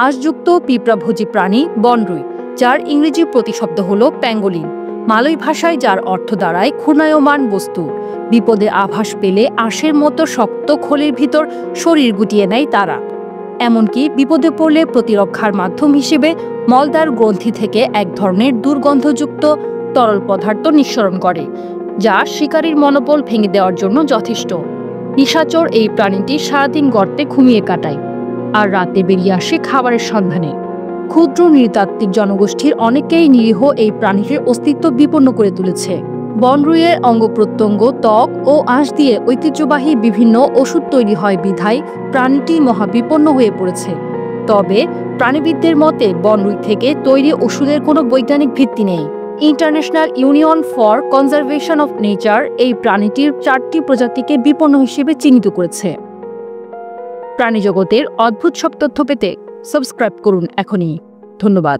আঁশযুক্ত পিঁপড়াভোজী প্রাণী বনরুই, যার ইংরেজি প্রতিশব্দ হল প্যাঙ্গোলিন। মালয় ভাষায় যার অর্থ দাঁড়ায় ঘূর্ণায়মান বস্তু। বিপদে আভাস পেলে আঁশের মতো শক্ত খোলের ভিতর শরীর গুটিয়ে নেয় তারা। এমনকি বিপদে পড়লে প্রতিরক্ষার মাধ্যম হিসেবে মলদ্বার গ্রন্থি থেকে এক ধরনের দুর্গন্ধযুক্ত তরল পদার্থ নিঃসরণ করে, যা শিকারীর মনোবল ভেঙে দেওয়ার জন্য যথেষ্ট। নিশাচর এই প্রাণীটি সারাদিন গর্তে ঘুমিয়ে কাটায় আর রাতে বেরিয়ে আসে খাবারের সন্ধানে। ক্ষুদ্র নৃতাত্ত্বিক জনগোষ্ঠীর অনেকেই নিরীহ এই প্রাণীটির অস্তিত্ব বিপন্ন করে তুলেছে। বনরুইয়ের অঙ্গ প্রত্যঙ্গ, ত্বক ও আঁশ দিয়ে ঐতিহ্যবাহী বিভিন্ন ওষুধ তৈরি হয় বিধায় প্রাণীটি মহাবিপন্ন হয়ে পড়েছে। তবে প্রাণীবিদদের মতে বনরুই থেকে তৈরি ওষুধের কোনো বৈজ্ঞানিক ভিত্তি নেই। International union for conservation of nature এই প্রাণীটির 4টি প্রজাতিকে বিপন্ন হিসেবে চিহ্নিত করেছে। প্রাণীজগতের অদ্ভুত সব তথ্য পেতে সাবস্ক্রাইব করুন এখনই। ধন্যবাদ।